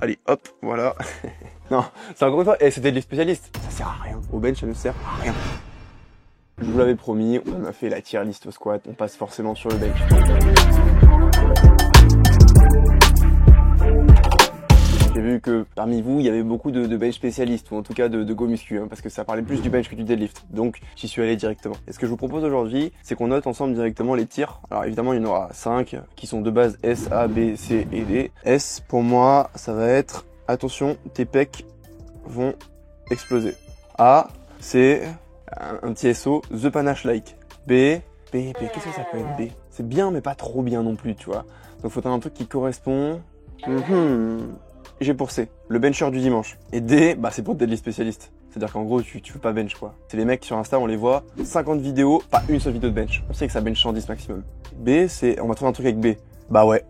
allez, hop, voilà. Non, c'est encore une fois, et c'était des spécialistes. Ça sert à rien. Au bench, ça ne sert à rien. Je vous l'avais promis, on a fait la tier list au squat, on passe forcément sur le bench. J'ai vu que parmi vous, il y avait beaucoup de bench spécialistes, ou en tout cas de go muscu, hein, parce que ça parlait plus du bench que du deadlift. Donc, j'y suis allé directement. Et ce que je vous propose aujourd'hui, c'est qu'on note ensemble directement les tirs. Alors évidemment, il y en aura 5, qui sont de base S, A, B, C et D. S, pour moi, ça va être, attention, tes pecs vont exploser. A, c'est un petit SO, The Panache Like. B, qu'est-ce que ça peut être B? C'est bien, mais pas trop bien non plus, tu vois. Donc, faut avoir un truc qui correspond. J'ai pour C, le bencher du dimanche. Et D, bah c'est pour deadlift spécialiste. C'est-à-dire qu'en gros, tu veux pas bench quoi. C'est les mecs sur Insta, on les voit, 50 vidéos, pas une seule vidéo de bench. On sait que ça bench 110 maximum. B, c'est, on va trouver un truc avec B. Bah ouais,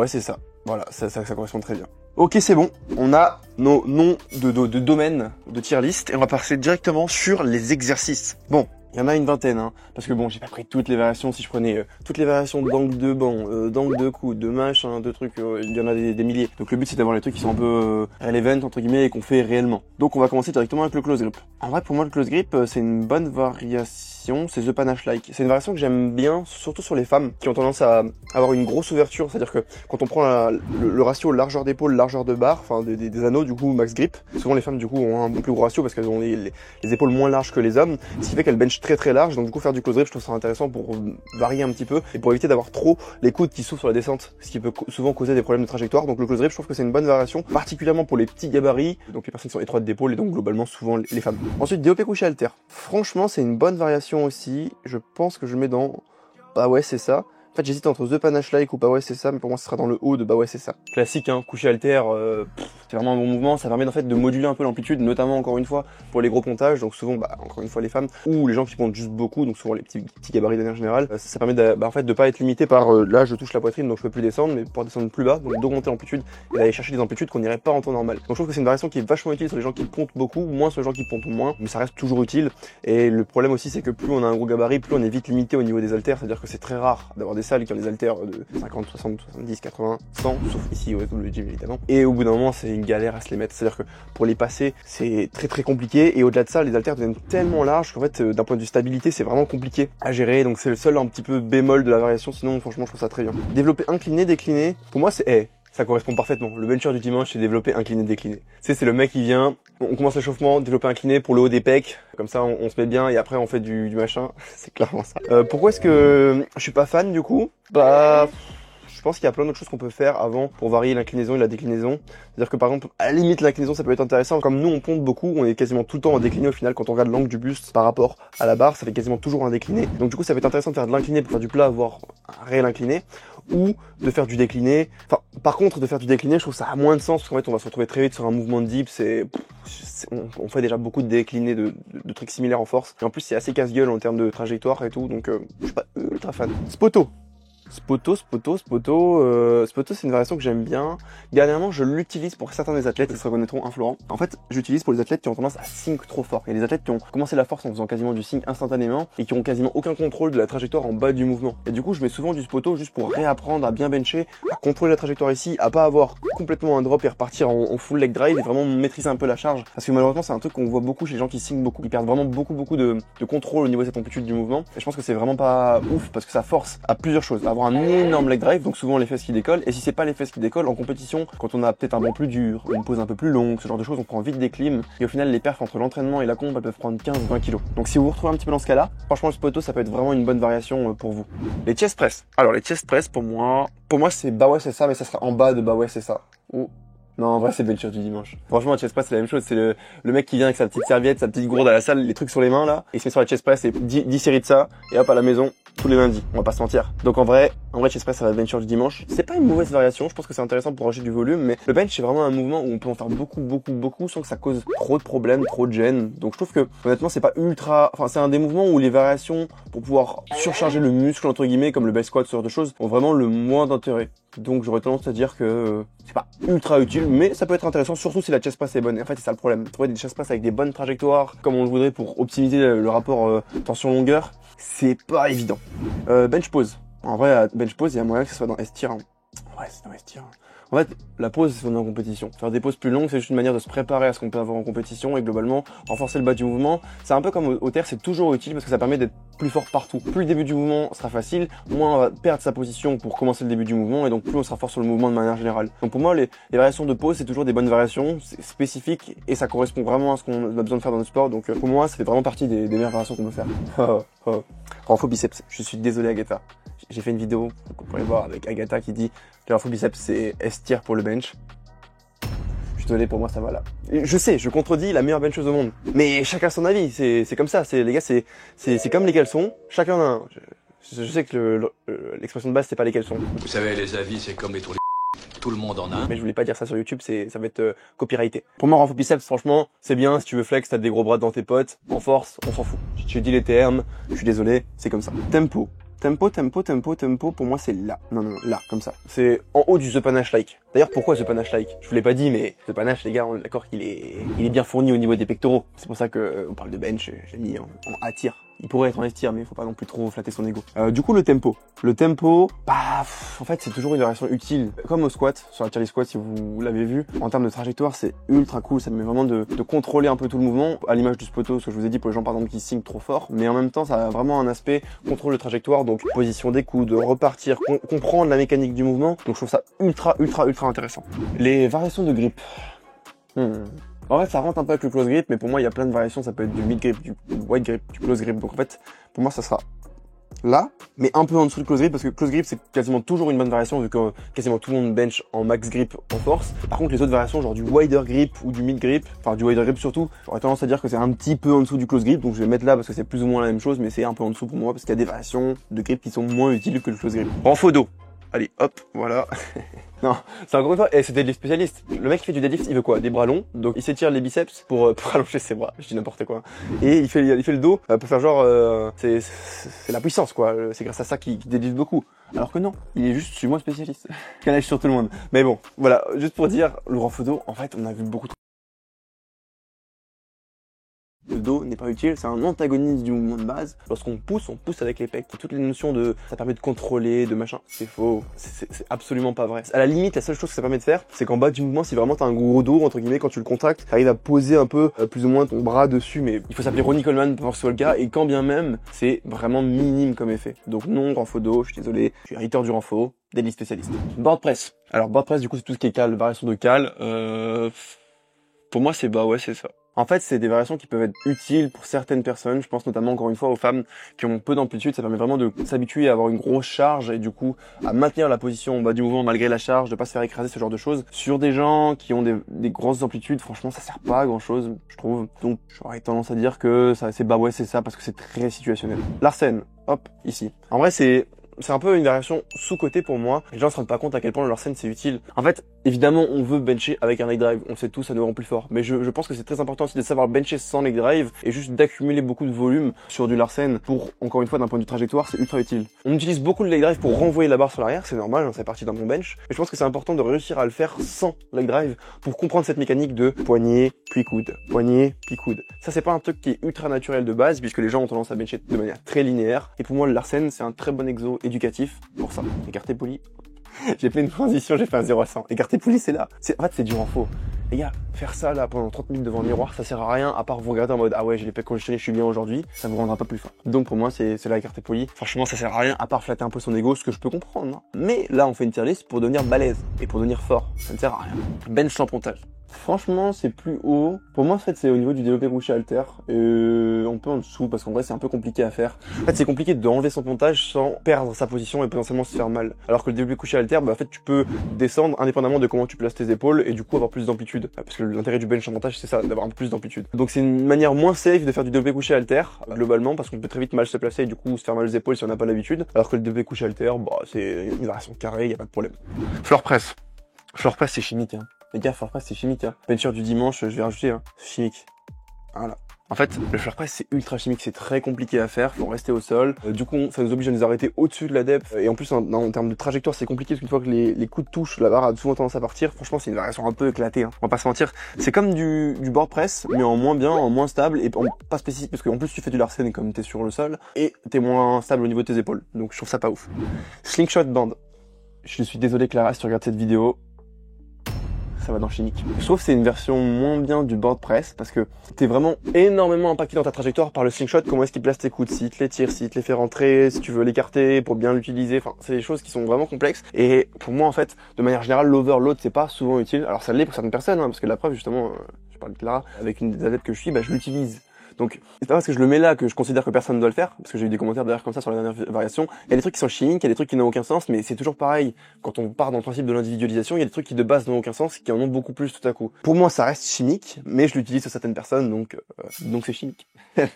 c'est ça. Voilà, ça correspond très bien. Ok, c'est bon. On a nos noms de domaines de tier list et on va passer directement sur les exercices. Bon. Il y en a une vingtaine, hein, parce que bon, j'ai pas pris toutes les variations. Si je prenais toutes les variations d'angle de banc, d'angle de coude, de machin, de trucs, il y en a des milliers. Donc le but c'est d'avoir les trucs qui sont un peu relevant entre guillemets et qu'on fait réellement. Donc on va commencer directement avec le close grip. En vrai, pour moi, le close grip, c'est une bonne variation. C'est The Panache Like. C'est une variation que j'aime bien, surtout sur les femmes qui ont tendance à avoir une grosse ouverture. C'est-à-dire que quand on prend le ratio largeur d'épaule, largeur de barre, enfin des anneaux du coup max grip, souvent les femmes du coup ont un plus gros ratio parce qu'elles ont les épaules moins larges que les hommes, ce qui fait qu'elles bench très large. Donc du coup faire du close grip, je trouve ça intéressant pour varier un petit peu et pour éviter d'avoir trop les coudes qui s'ouvrent sur la descente, ce qui peut souvent causer des problèmes de trajectoire. Donc le close grip, je trouve que c'est une bonne variation, particulièrement pour les petits gabarits, donc les personnes qui sont étroites d'épaule et donc globalement souvent les femmes. Ensuite, DOP couché halter. Franchement, c'est une bonne variation aussi. Je pense que je mets dans, bah ouais, c'est ça. En fait, j'hésite entre The Panache Like ou bah ouais, c'est ça, mais pour moi, ce sera dans le haut de bah ouais, c'est ça. Classique, hein, couché halter, c'est vraiment un bon mouvement. Ça permet en fait de moduler un peu l'amplitude, notamment encore une fois pour les gros pontages. Donc souvent, bah encore une fois les femmes ou les gens qui pontent juste beaucoup, donc souvent les petits gabarits de manière générale. Ça permet en fait de pas être limité par là, je touche la poitrine, donc je peux plus descendre, mais pour descendre plus bas, donc d'augmenter l'amplitude et d'aller chercher des amplitudes qu'on n'irait pas en temps normal. Donc je trouve que c'est une variation qui est vachement utile sur les gens qui pontent beaucoup, moins sur les gens qui pontent moins, mais ça reste toujours utile. Et le problème aussi, c'est que plus on a un gros gabarit, plus on est vite limité au niveau des haltères. C'est-à-dire que c'est très rare d'avoir des salles qui ont des haltères de 50, 60, 70, 80, 100, sauf ici au gym évidemment. Et au bout d'un moment, c'est une galère à se les mettre. C'est-à-dire que pour les passer, c'est très compliqué. Et au-delà de ça, les haltères deviennent tellement larges qu'en fait, d'un point de vue stabilité, c'est vraiment compliqué à gérer. Donc c'est le seul un petit peu bémol de la variation. Sinon, franchement, je trouve ça très bien. Développer incliné, décliné. Pour moi, c'est ça correspond parfaitement. Le bencher du dimanche, c'est développer incliné, décliné. C'est le mec qui vient, on commence l'échauffement, développer incliné pour le haut des pecs. Comme ça, on se met bien et après, on fait du machin. C'est clairement ça. Pourquoi est-ce que je suis pas fan du coup? Bah, je pense qu'il y a plein d'autres choses qu'on peut faire avant pour varier l'inclinaison et la déclinaison. C'est-à-dire que par exemple, à la limite, l'inclinaison, ça peut être intéressant. Comme nous, on ponte beaucoup, on est quasiment tout le temps en décliné au final. Quand on regarde l'angle du buste par rapport à la barre, ça fait quasiment toujours un décliné. Donc du coup, ça peut être intéressant de faire de l'incliné pour faire du plat, voire un réel incliné. Ou de faire du décliné. Enfin, par contre, de faire du décliné, je trouve ça a moins de sens parce qu'en fait, on va se retrouver très vite sur un mouvement de dips. On fait déjà beaucoup de déclinés de trucs similaires en force. Et en plus, c'est assez casse-gueule en termes de trajectoire et tout. Donc, je suis pas ultra fan. Spoto, c'est une variation que j'aime bien. Dernièrement, je l'utilise pour certains des athlètes, ils se reconnaîtront, hein, Florent. En fait, j'utilise pour les athlètes qui ont tendance à sync trop fort. Il y a des athlètes qui ont commencé la force en faisant quasiment du sync instantanément et qui ont quasiment aucun contrôle de la trajectoire en bas du mouvement. Et du coup, je mets souvent du spoto juste pour réapprendre à bien bencher, à contrôler la trajectoire ici, à pas avoir complètement un drop et repartir en full leg drive et vraiment maîtriser un peu la charge. Parce que malheureusement, c'est un truc qu'on voit beaucoup chez les gens qui sync beaucoup. Ils perdent vraiment beaucoup de contrôle au niveau de cette amplitude du mouvement. Et je pense que c'est vraiment pas ouf parce que ça force à plusieurs choses. À avoir un énorme leg drive, donc souvent les fesses qui décollent, et si c'est pas les fesses qui décollent, en compétition, quand on a peut-être un banc plus dur, une pose un peu plus longue, ce genre de choses, on prend vite des clims, et au final les perfs entre l'entraînement et la comp, elles peuvent prendre 15-20 kilos. Donc si vous vous retrouvez un petit peu dans ce cas-là, franchement le spoto, ça peut être vraiment une bonne variation pour vous. Les chest press. Alors les chest press, pour moi c'est bah ouais c'est ça, mais ça sera en bas de bah ouais c'est ça. Ou non, en vrai, c'est bencher du dimanche. Franchement, la chest press, c'est la même chose. C'est le mec qui vient avec sa petite serviette, sa petite gourde à la salle, les trucs sur les mains, là. Et il se met sur la chest press et 10 séries de ça. Et hop, à la maison, tous les lundis. On va pas se mentir. Donc, en vrai, chest press, ça va être bencher du dimanche. C'est pas une mauvaise variation. Je pense que c'est intéressant pour rajouter du volume. Mais le bench, c'est vraiment un mouvement où on peut en faire beaucoup sans que ça cause trop de problèmes, trop de gêne. Donc, je trouve que, honnêtement, c'est pas ultra, enfin, c'est un des mouvements où les variations pour pouvoir surcharger le muscle, entre guillemets, comme le bell squat, ce genre de choses, ont vraiment le moins d'intérêt. Donc, j'aurais tendance à dire que c'est pas ultra utile, mais ça peut être intéressant, surtout si la chest press est bonne. Et en fait, c'est ça le problème. Trouver des chest press avec des bonnes trajectoires, comme on le voudrait pour optimiser le rapport tension-longueur, c'est pas évident. Bench pose. En vrai, bench pose, il y a moyen que ce soit dans S-tier. Ouais, c'est dans S-tier. En fait, la pause, c'est on est en compétition. Faire des pauses plus longues, c'est juste une manière de se préparer à ce qu'on peut avoir en compétition et globalement, renforcer le bas du mouvement. C'est un peu comme au terre, c'est toujours utile parce que ça permet d'être plus fort partout. Plus le début du mouvement sera facile, moins on va perdre sa position pour commencer le début du mouvement et donc plus on sera fort sur le mouvement de manière générale. Donc pour moi, les variations de pause, c'est toujours des bonnes variations, c'est spécifique et ça correspond vraiment à ce qu'on a besoin de faire dans le sport. Donc pour moi, ça fait vraiment partie des meilleures variations qu'on peut faire. Renfo biceps, je suis désolé Agatha. J'ai fait une vidéo, vous pourrez voir, avec Agatha qui dit le renfo biceps c'est S-tier pour le bench. Je suis désolé, pour moi ça va là. Je sais, je contredis la meilleure bencheuse au monde. Mais chacun son avis, c'est comme ça, les gars, c'est comme les caleçons, chacun a un. Je sais que l'expression de base c'est pas les caleçons. Vous savez, les avis c'est comme les trous. Tout le monde en a un. Mais je voulais pas dire ça sur YouTube, ça va être copyrighté. Pour moi, renfo biceps, franchement, c'est bien. Si tu veux flex, t'as des gros bras dans tes potes. En force, on s'en fout. J'ai dit les termes, je suis désolé, c'est comme ça. Tempo. Pour moi, c'est là. Non, là, comme ça. C'est en haut du The Panache Like. D'ailleurs, pourquoi The Panache Like? Je vous l'ai pas dit, mais The Panache, les gars, on est d'accord qu'il est bien fourni au niveau des pectoraux. C'est pour ça que on parle de bench, j'ai mis en A-tier. Il pourrait être en S-tier, mais il faut pas non plus trop flatter son ego. Du coup, le tempo. Le tempo, en fait, c'est toujours une variation utile. Comme au squat, sur la tier squat, si vous l'avez vu, en termes de trajectoire, c'est ultra cool. Ça me met vraiment de contrôler un peu tout le mouvement, à l'image du spoto, ce que je vous ai dit pour les gens, par exemple, qui signent trop fort. Mais en même temps, ça a vraiment un aspect contrôle de trajectoire, donc position des coudes, repartir, comprendre la mécanique du mouvement. Donc, je trouve ça ultra intéressant. Les variations de grip. En fait, ça rentre un peu avec le close grip, mais pour moi, il y a plein de variations. Ça peut être du mid grip, du wide grip, du close grip. Donc en fait, pour moi, ça sera là, mais un peu en dessous du close grip, parce que close grip, c'est quasiment toujours une bonne variation, vu que quasiment tout le monde bench en max grip en force. Par contre, les autres variations, genre du wider grip ou du mid grip, enfin du wider grip surtout, j'aurais tendance à dire que c'est un petit peu en dessous du close grip. Donc je vais mettre là parce que c'est plus ou moins la même chose, mais c'est un peu en dessous pour moi, parce qu'il y a des variations de grip qui sont moins utiles que le close grip. Renfo dos. Allez, hop, voilà. Non, c'est encore une fois, et c'est deadlift spécialiste. Le mec qui fait du deadlift, il veut quoi? Des bras longs, donc il s'étire les biceps pour allonger ses bras. Je dis n'importe quoi. Et il fait le dos pour faire genre, c'est la puissance quoi. C'est grâce à ça qu'il deadlift beaucoup. Alors que non, il est juste, je suis moins spécialiste. Canage sur tout le monde. Mais bon, voilà, juste pour dire, le renfo dos, en fait, on a vu beaucoup de... Le dos n'est pas utile, c'est un antagoniste du mouvement de base. Lorsqu'on pousse, on pousse avec les pecs. Toutes les notions de ça permet de contrôler, de machin, c'est faux. C'est absolument pas vrai. À la limite, la seule chose que ça permet de faire, c'est qu'en bas du mouvement, si vraiment t'as un gros dos, entre guillemets, quand tu le contractes, t'arrives à poser un peu plus ou moins ton bras dessus, mais il faut s'appeler Ronnie Coleman pour que ce soit le cas, et quand bien même, c'est vraiment minime comme effet. Donc non, renfo dos, je suis désolé, je suis hater du renfo, deadlift spécialiste. Board press. Alors board press, du coup, c'est tout ce qui est cal, variation de cal. Pour moi, c'est c'est ça. En fait, c'est des variations qui peuvent être utiles pour certaines personnes. Je pense notamment, encore une fois, aux femmes qui ont peu d'amplitude. Ça permet vraiment de s'habituer à avoir une grosse charge et du coup, à maintenir la position en bas du mouvement malgré la charge, de pas se faire écraser, ce genre de choses. Sur des gens qui ont des grosses amplitudes, franchement, ça sert pas à grand chose, je trouve. Donc, j'aurais tendance à dire que ça, c'est ça parce que c'est très situationnel. Larsen, hop, ici. En vrai, c'est un peu une variation sous-cotée pour moi. Les gens se rendent pas compte à quel point le Larsen c'est utile. En fait, évidemment, on veut bencher avec un leg drive. On sait tous, ça nous rend plus fort. Mais je pense que c'est très important aussi de savoir bencher sans leg drive et juste d'accumuler beaucoup de volume sur du Larsen pour, encore une fois, d'un point de vue trajectoire, c'est ultra utile. On utilise beaucoup le leg drive pour renvoyer la barre sur l'arrière, c'est normal, c'est parti d'un bon bench. Mais je pense que c'est important de réussir à le faire sans leg drive pour comprendre cette mécanique de poignet, puis coude, poignet, puis coude. Ça, c'est pas un truc qui est ultra naturel de base puisque les gens ont tendance à bencher de manière très linéaire. Et pour moi, le Larsen, c'est un très bon exo éducatif pour ça. Écarté poli. J'ai fait une transition, j'ai fait un 0 à 100. Écarté poli, c'est là. En fait, c'est du renfo. Les gars, faire ça là pendant 30 minutes devant le miroir, ça sert à rien à part vous regarder en mode ah ouais, j'ai les pecs congestionnés, je suis bien aujourd'hui, ça vous rendra pas plus fort. Donc pour moi, c'est là écarté poli. Franchement, ça sert à rien à part flatter un peu son ego, ce que je peux comprendre. Hein. Mais là, on fait une tier list pour devenir balèze et pour devenir fort. Ça ne sert à rien. Bench sans pontage. Franchement, c'est plus haut. Pour moi, en fait, c'est au niveau du développé couché halter. Un peu en dessous, parce qu'en vrai, c'est un peu compliqué à faire. En fait, c'est compliqué d'enlever son pontage sans perdre sa position et potentiellement se faire mal. Alors que le développé couché halter, en fait, tu peux descendre indépendamment de comment tu places tes épaules et du coup avoir plus d'amplitude. Parce que l'intérêt du bench sans pontage, c'est ça, d'avoir un peu plus d'amplitude. Donc c'est une manière moins safe de faire du développé couché halter, globalement, parce qu'on peut très vite mal se placer et du coup se faire mal les épaules si on n'a pas l'habitude. Alors que le développé couché halter, c'est une variation carrée, y a pas de problème. Floor press. Floor press, c'est chimique, hein. Les gars, floor press, c'est chimique, hein. Bencher du dimanche, je vais rajouter, hein. Chimique. Voilà. En fait, le floor press, c'est ultra chimique, c'est très compliqué à faire, faut rester au sol. Du coup, ça nous oblige à nous arrêter au-dessus de la depth. Et en plus, en termes de trajectoire, c'est compliqué, parce qu'une fois que les coups de touche, la barre a souvent tendance à partir. Franchement, c'est une variation un peu éclatée, hein. On va pas se mentir. C'est comme du board press, mais en moins bien, en moins stable, et pas spécifique, parce qu'en plus, tu fais du Larsen comme t'es sur le sol, et t'es moins stable au niveau de tes épaules. Donc, je trouve ça pas ouf. Slingshot band. Je suis désolé, Clara, si tu regardes cette vidéo. ça va dans chimique. Je trouve que c'est une version moins bien du board press parce que t'es vraiment énormément impacté dans ta trajectoire par le slingshot, comment est-ce qu'il place tes coudes, s'il te les tire, s'il te les fait rentrer, si tu veux l'écarter pour bien l'utiliser, enfin c'est des choses qui sont vraiment complexes et pour moi en fait, de manière générale, l'overload c'est pas souvent utile. Alors ça l'est pour certaines personnes, hein, parce que la preuve justement, je parle de Clara, avec une des adeptes que je suis, je l'utilise. Donc, c'est pas parce que je le mets là que je considère que personne ne doit le faire, parce que j'ai eu des commentaires derrière comme ça sur la dernière variation. Il y a des trucs qui sont chimiques, il y a des trucs qui n'ont aucun sens, mais c'est toujours pareil. Quand on part dans le principe de l'individualisation, il y a des trucs qui de base n'ont aucun sens, qui en ont beaucoup plus tout à coup. Pour moi, ça reste chimique, mais je l'utilise sur certaines personnes, donc c'est chimique.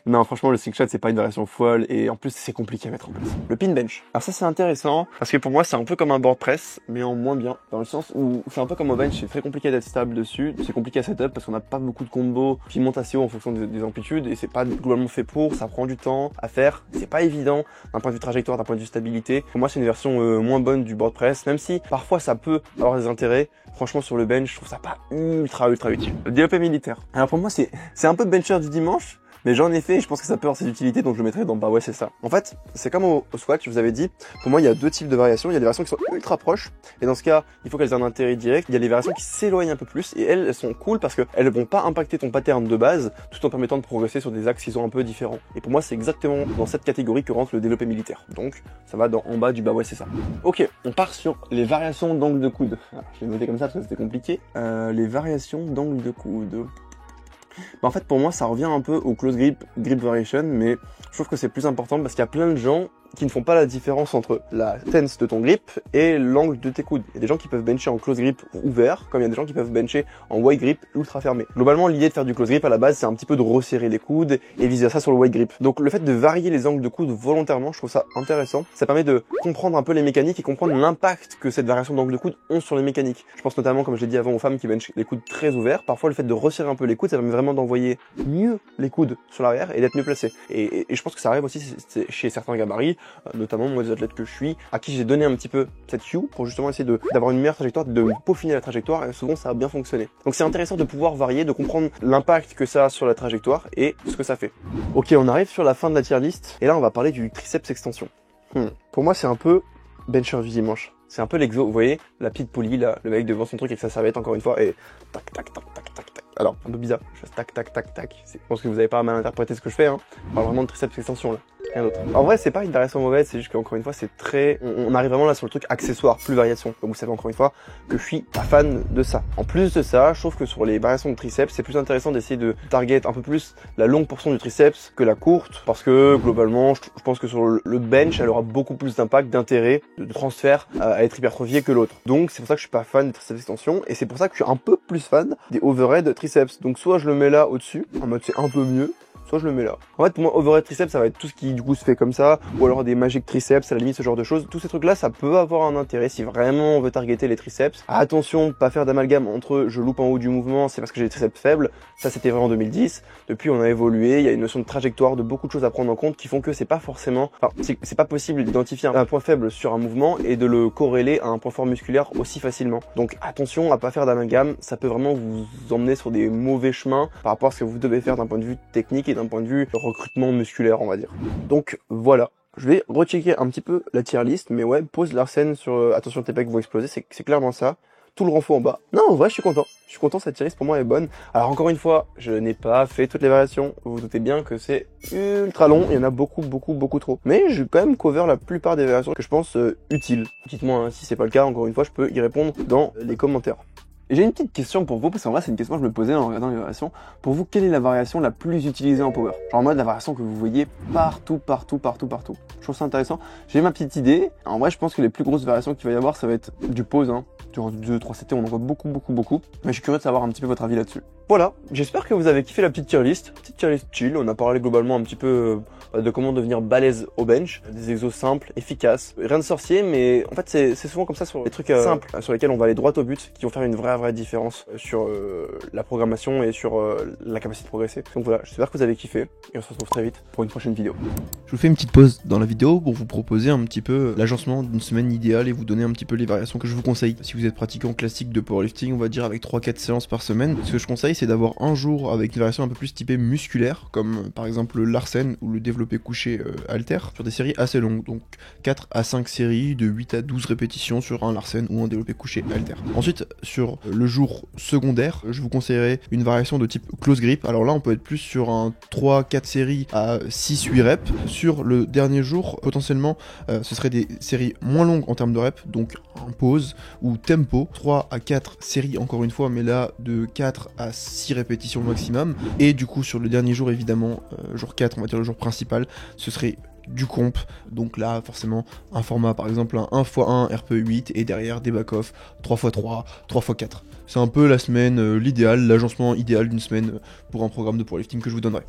Non, franchement, le slingshot, c'est pas une variation folle, et en plus, c'est compliqué à mettre en place. Le pin bench. Alors ça, c'est intéressant, parce que pour moi, c'est un peu comme un board press, mais en moins bien, dans le sens où c'est un peu comme un bench, c'est très compliqué d'être stable dessus, c'est compliqué à setup, parce qu'on n'a pas beaucoup de combos qui montent assez haut en fonction des amplitudes, et c'est pas globalement fait pour, ça prend du temps à faire, c'est pas évident d'un point de vue trajectoire, d'un point de vue stabilité. Pour moi, c'est une version moins bonne du board press, même si parfois ça peut avoir des intérêts. Franchement, sur le bench, je trouve ça pas ultra utile. Le développé militaire. Alors pour moi, c'est un peu bencher du dimanche, mais j'en ai fait et je pense que ça peut avoir ses utilités, donc je le mettrai dans ouais, c'est ça. En fait, c'est comme au squat, je vous avais dit, pour moi il y a deux types de variations. Il y a des variations qui sont ultra proches, et dans ce cas, il faut qu'elles aient un intérêt direct. Il y a les variations qui s'éloignent un peu plus, et elles sont cool parce qu'elles vont pas impacter ton pattern de base, tout en permettant de progresser sur des axes qui sont un peu différents. Et pour moi, c'est exactement dans cette catégorie que rentre le développé militaire. Donc, ça va en bas du ouais, c'est ça. Ok, on part sur les variations d'angle de coude. Alors, je l'ai noté comme ça parce que c'était compliqué. Les variations d'angle de coude. En fait, pour moi, ça revient un peu au close grip variation, mais je trouve que c'est plus important parce qu'il y a plein de gens qui ne font pas la différence entre la tense de ton grip et l'angle de tes coudes. Il y a des gens qui peuvent bencher en close grip ouvert, comme il y a des gens qui peuvent bencher en wide grip ultra fermé. Globalement, l'idée de faire du close grip à la base, c'est un petit peu de resserrer les coudes et vice versa sur le wide grip. Donc le fait de varier les angles de coudes volontairement, je trouve ça intéressant. Ça permet de comprendre un peu les mécaniques et comprendre l'impact que cette variation d'angle de coude ont sur les mécaniques. Je pense notamment, comme je l'ai dit avant, aux femmes qui benchent les coudes très ouverts. Parfois, le fait de resserrer un peu les coudes, ça permet vraiment d'envoyer mieux les coudes sur l'arrière et d'être mieux placé. Et je pense que ça arrive aussi chez certains gabarits, notamment moi des athlètes que je suis, à qui j'ai donné un petit peu cette cue pour justement essayer d'avoir une meilleure trajectoire, de peaufiner la trajectoire, et souvent ça a bien fonctionné. Donc c'est intéressant de pouvoir varier, de comprendre l'impact que ça a sur la trajectoire et ce que ça fait. Ok, on arrive sur la fin de la tier list, et là on va parler du triceps extension. Pour moi c'est un peu bencher du dimanche. C'est un peu l'exo, vous voyez, la petite poulie là, le mec devant son truc avec sa serviette encore une fois, et tac tac tac tac tac tac. Alors, un peu bizarre, je fais tac tac tac tac. Je pense que vous avez pas mal interprété ce que je fais, hein. On parle vraiment de triceps extension là. Rien d'autre. En vrai, c'est pas une variation mauvaise, c'est juste qu'encore une fois, c'est très... On arrive vraiment là sur le truc accessoire, plus variation. Donc vous savez encore une fois que je suis pas fan de ça. En plus de ça, je trouve que sur les variations de triceps, c'est plus intéressant d'essayer de target un peu plus la longue portion du triceps que la courte, parce que globalement, je pense que sur le bench, elle aura beaucoup plus d'impact, d'intérêt, de transfert à être hypertrophié que l'autre. Donc c'est pour ça que je suis pas fan des triceps extension, et c'est pour ça que je suis un peu plus fan des overhead triceps. Donc soit je le mets là au-dessus, en mode c'est un peu mieux, soit je le mets là. En fait, pour moi, overhead triceps, ça va être tout ce qui, du coup, se fait comme ça, ou alors des magic triceps, à la limite, ce genre de choses. Tous ces trucs-là, ça peut avoir un intérêt si vraiment on veut targeter les triceps. Attention, pas faire d'amalgame entre je loupe en haut du mouvement, c'est parce que j'ai des triceps faibles. Ça, c'était vrai en 2010. Depuis, on a évolué. Il y a une notion de trajectoire, de beaucoup de choses à prendre en compte qui font que c'est pas forcément, c'est pas possible d'identifier un point faible sur un mouvement et de le corréler à un point fort musculaire aussi facilement. Donc, attention à pas faire d'amalgame. Ça peut vraiment vous emmener sur des mauvais chemins par rapport à ce que vous devez faire d'un point de vue technique et d'un point de vue recrutement musculaire, on va dire. Donc voilà, je vais rechecker un petit peu la tier list, mais ouais, pose Larsen sur attention tes pecs vont exploser, c'est clairement ça. Tout le renfort en bas. Non, en vrai, je suis content, cette tier list pour moi est bonne. Alors encore une fois, je n'ai pas fait toutes les variations, vous vous doutez bien que c'est ultra long, il y en a beaucoup trop. Mais j'ai quand même cover la plupart des variations que je pense utiles. Dites-moi hein, si c'est pas le cas, encore une fois, je peux y répondre dans les commentaires. Et j'ai une petite question pour vous, parce qu'en vrai c'est une question que je me posais en regardant les variations. Pour vous, quelle est la variation la plus utilisée en power? Genre en mode la variation que vous voyez partout. Je trouve ça intéressant. J'ai ma petite idée. En vrai, je pense que les plus grosses variations qu'il va y avoir, ça va être du pause, hein. Sur 2-3 CT, on en voit beaucoup. Mais je suis curieux de savoir un petit peu votre avis là-dessus. Voilà, j'espère que vous avez kiffé la petite tier list. Petite tier list chill, on a parlé globalement un petit peu de comment devenir balèze au bench. Des exos simples, efficaces, rien de sorcier, mais en fait c'est souvent comme ça sur les trucs simples, sur lesquels on va aller droit au but, qui vont faire une vraie différence sur la programmation et sur la capacité de progresser. Donc voilà, j'espère que vous avez kiffé, et on se retrouve très vite pour une prochaine vidéo. Je vous fais une petite pause dans la vidéo pour vous proposer un petit peu l'agencement d'une semaine idéale et vous donner un petit peu les variations que je vous conseille. Si vous êtes pratiquant classique de powerlifting, on va dire avec 3-4 séances par semaine, ce que je conseille c'est d'avoir un jour avec une variation un peu plus typée musculaire, comme par exemple le Larsen ou le développé couché halter, sur des séries assez longues, donc 4 à 5 séries de 8 à 12 répétitions sur un Larsen ou un développé couché halter. Ensuite, sur le jour secondaire, je vous conseillerais une variation de type close grip. Alors là, on peut être plus sur un 3-4 séries à 6-8 reps. Sur le dernier jour, potentiellement, ce serait des séries moins longues en termes de reps, donc en pause ou tempo, 3 à 4 séries encore une fois, mais là de 4 à 6 répétitions maximum. Et du coup, sur le dernier jour, évidemment, jour 4, on va dire le jour principal, ce serait du comp, donc là forcément un format par exemple un 1x1 RPE8 et derrière des back-off 3x3, 3x4. C'est un peu la semaine, l'idéal, l'agencement idéal d'une semaine pour un programme de powerlifting que je vous donnerai.